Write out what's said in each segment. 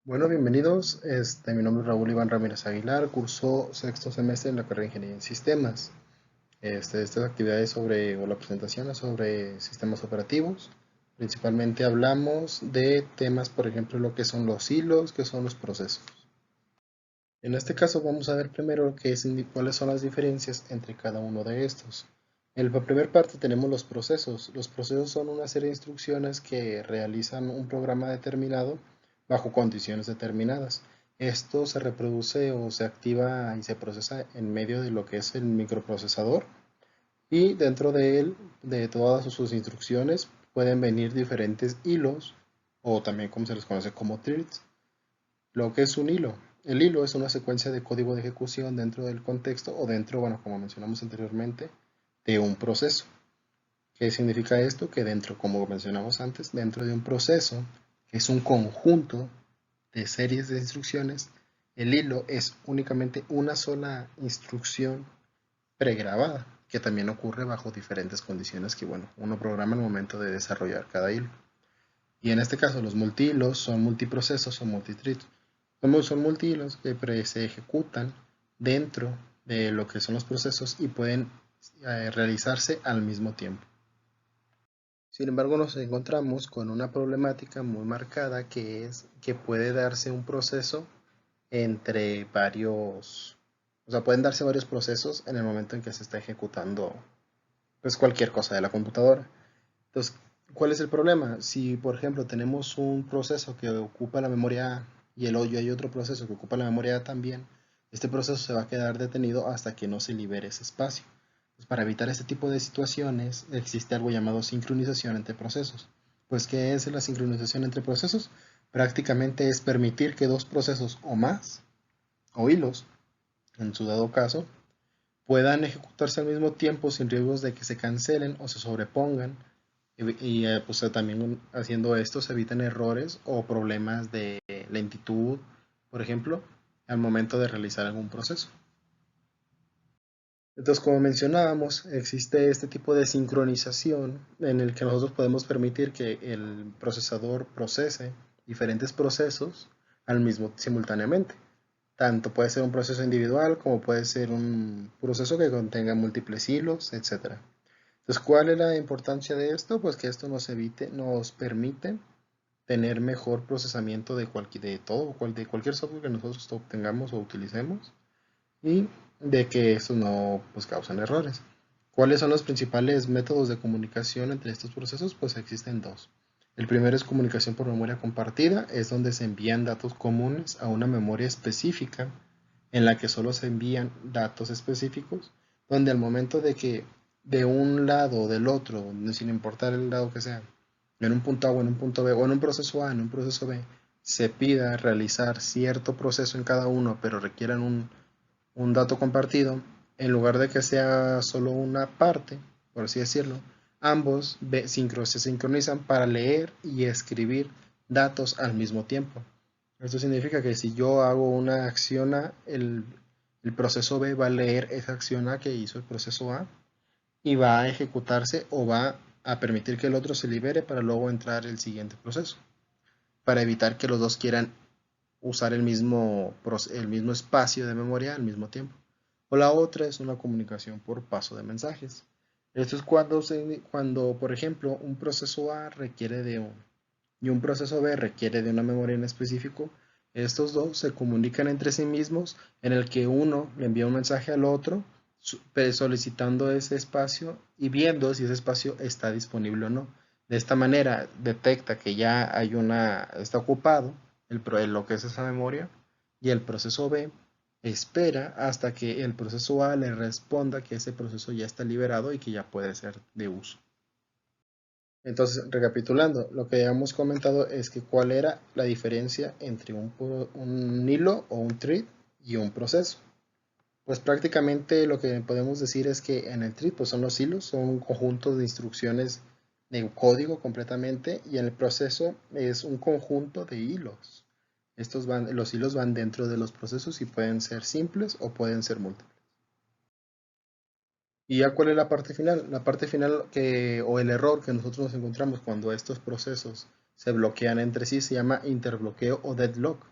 Bueno, bienvenidos. Mi nombre es Raúl Iván Ramírez Aguilar, curso sexto semestre en la carrera de Ingeniería en Sistemas. Estas actividades o la presentación es sobre sistemas operativos. Principalmente hablamos de temas, por ejemplo, lo que son los hilos, que son los procesos. En este caso vamos a ver primero cuáles son las diferencias entre cada uno de estos. En la primera parte tenemos los procesos. Los procesos son una serie de instrucciones que realizan un programa determinado bajo condiciones determinadas. Esto se reproduce o se activa y se procesa en medio de lo que es el microprocesador y dentro de él, de todas sus instrucciones, pueden venir diferentes hilos o también como se les conoce como threads. Lo que es un hilo. El hilo es una secuencia de código de ejecución dentro del contexto o dentro, bueno, como mencionamos anteriormente, de un proceso. ¿Qué significa esto? Que dentro, como mencionamos antes, dentro de un proceso, que es un conjunto de series de instrucciones, el hilo es únicamente una sola instrucción pregrabada, que también ocurre bajo diferentes condiciones que, bueno, uno programa al momento de desarrollar cada hilo. Y en este caso, los multihilos son multiprocesos o multithreads. Son multihilos que se ejecutan dentro de lo que son los procesos y pueden realizarse al mismo tiempo. Sin embargo, nos encontramos con una problemática muy marcada que es que puede darse un proceso entre varios, o sea, pueden darse varios procesos en el momento en que se está ejecutando pues cualquier cosa de la computadora. Entonces, ¿cuál es el problema? Si, por ejemplo, tenemos un proceso que ocupa la memoria A y el hoyo hay otro proceso que ocupa la memoria A también, este proceso se va a quedar detenido hasta que no se libere ese espacio. Pues para evitar este tipo de situaciones existe algo llamado sincronización entre procesos. Pues, ¿qué es la sincronización entre procesos? Prácticamente es permitir que dos procesos o más, o hilos, en su dado caso, puedan ejecutarse al mismo tiempo sin riesgos de que se cancelen o se sobrepongan pues también haciendo esto se evitan errores o problemas de lentitud, por ejemplo, al momento de realizar algún proceso. Entonces, como mencionábamos, existe este tipo de sincronización en el que nosotros podemos permitir que el procesador procese diferentes procesos simultáneamente. Tanto puede ser un proceso individual como puede ser un proceso que contenga múltiples hilos, etcétera. Entonces, ¿cuál es la importancia de esto? Pues que esto nos permite tener mejor procesamiento de cualquier software que nosotros obtengamos o utilicemos y de que eso no pues, causen errores. ¿Cuáles son los principales métodos de comunicación entre estos procesos? Pues existen dos. El primero es comunicación por memoria compartida, es donde se envían datos comunes a una memoria específica en la que solo se envían datos específicos, donde al momento de que de un lado o del otro, sin importar el lado que sea, en un punto A o en un punto B, o en un proceso A, en un proceso B, se pida realizar cierto proceso en cada uno, pero requieran un dato compartido, en lugar de que sea solo una parte, por así decirlo, ambos se sincronizan para leer y escribir datos al mismo tiempo. Esto significa que si yo hago una acción A, el proceso B va a leer esa acción A que hizo el proceso A y va a ejecutarse o va a permitir que el otro se libere para luego entrar el siguiente proceso, para evitar que los dos quieran usar el mismo espacio de memoria al mismo tiempo. O la otra es una comunicación por paso de mensajes. Esto es cuando, por ejemplo, un proceso A requiere de y un proceso B requiere de una memoria en específico. Estos dos se comunican entre sí mismos en el que uno le envía un mensaje al otro solicitando ese espacio y viendo si ese espacio está disponible o no. De esta manera detecta que ya está ocupado lo que es esa memoria y el proceso B espera hasta que el proceso A le responda que ese proceso ya está liberado y que ya puede ser de uso. Entonces, recapitulando, lo que habíamos comentado es que cuál era la diferencia entre un hilo o un thread y un proceso. Pues prácticamente lo que podemos decir es que en el thread pues son los hilos, son un conjunto de instrucciones de código completamente y en el proceso es un conjunto de hilos. Los hilos van dentro de los procesos y pueden ser simples o pueden ser múltiples. ¿Y ya cuál es la parte final? La parte final o el error que nosotros nos encontramos cuando estos procesos se bloquean entre sí se llama interbloqueo o deadlock.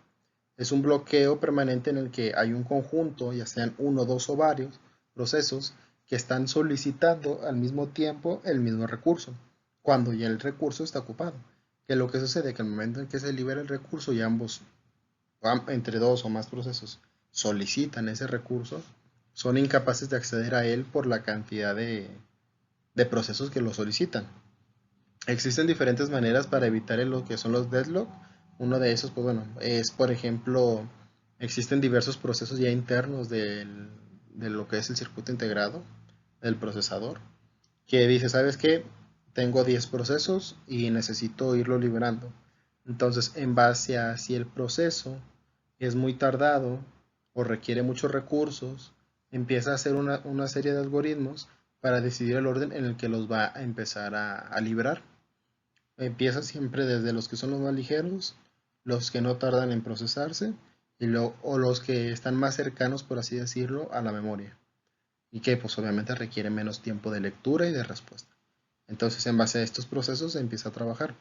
Es un bloqueo permanente en el que hay un conjunto, ya sean uno, dos o varios procesos, que están solicitando al mismo tiempo el mismo recurso, cuando ya el recurso está ocupado. Que lo que sucede es que al momento en que se libera el recurso y ambos, entre dos o más procesos, solicitan ese recurso, son incapaces de acceder a él por la cantidad de procesos que lo solicitan. Existen diferentes maneras para evitar lo que son los deadlock. Uno de esos, pues bueno, es por ejemplo, existen diversos procesos ya internos de lo que es el circuito integrado del procesador, que dice, ¿sabes qué? Tengo 10 procesos y necesito irlo liberando. Entonces, en base a si el proceso es muy tardado o requiere muchos recursos, empieza a hacer una serie de algoritmos para decidir el orden en el que los va a empezar a liberar. Empieza siempre desde los que son los más ligeros, los que no tardan en procesarse, o los que están más cercanos, por así decirlo, a la memoria. Y que pues obviamente requieren menos tiempo de lectura y de respuesta. Entonces en base a estos procesos se empieza a trabajar.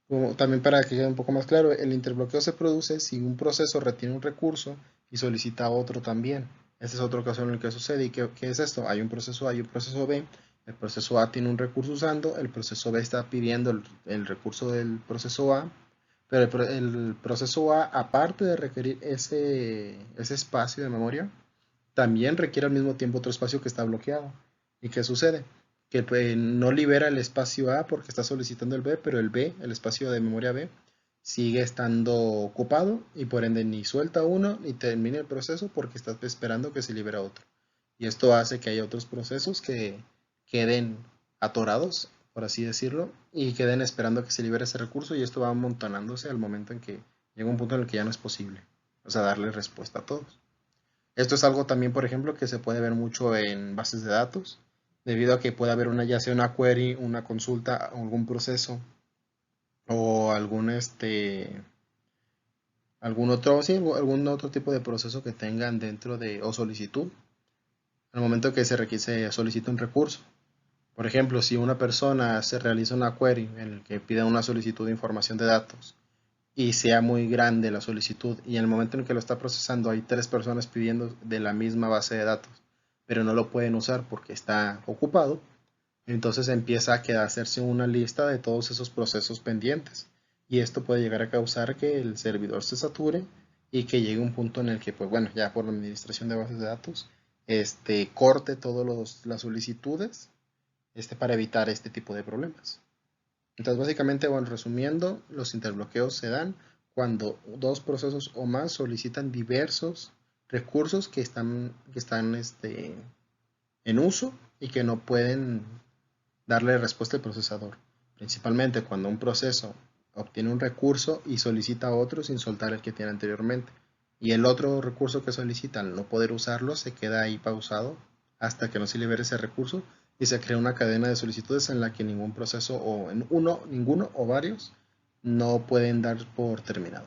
Como, también para que quede un poco más claro, el interbloqueo se produce si un proceso retiene un recurso y solicita otro también. Este es otro caso en el que sucede. ¿Y qué es esto? Hay un proceso A y un proceso B. El proceso A tiene un recurso usando, el proceso B está pidiendo el recurso del proceso A, pero el proceso A, aparte de requerir ese espacio de memoria, también requiere al mismo tiempo otro espacio que está bloqueado. ¿Y qué sucede? Que no libera el espacio A porque está solicitando el B, pero el B, el espacio de memoria B, sigue estando ocupado y por ende ni suelta uno ni termina el proceso porque está esperando que se libera otro. Y esto hace que haya otros procesos que queden atorados, por así decirlo, y queden esperando que se libere ese recurso y esto va amontonándose al momento en que llega un punto en el que ya no es posible, o sea, darle respuesta a todos. Esto es algo también, por ejemplo, que se puede ver mucho en bases de datos, debido a que puede haber ya sea una query, una consulta, algún proceso o algún otro, sí, algún otro tipo de proceso que tengan dentro de, o solicitud, al momento que se solicita un recurso. Por ejemplo, si una persona se realiza una query en el que pide una solicitud de información de datos y sea muy grande la solicitud y en el momento en que lo está procesando hay 3 personas pidiendo de la misma base de datos, pero no lo pueden usar porque está ocupado, entonces empieza a hacerse una lista de todos esos procesos pendientes y esto puede llegar a causar que el servidor se sature y que llegue un punto en el que, pues bueno, ya por la administración de bases de datos, corte todas las solicitudes para evitar este tipo de problemas. Entonces, básicamente, bueno, resumiendo, los interbloqueos se dan cuando dos procesos o más solicitan diversos recursos que están en uso y que no pueden darle respuesta al procesador. Principalmente cuando un proceso obtiene un recurso y solicita otro sin soltar el que tiene anteriormente. Y el otro recurso que solicita, al no poder usarlo, se queda ahí pausado hasta que no se libere ese recurso y se crea una cadena de solicitudes en la que ningún proceso o en ninguno o varios no pueden dar por terminado.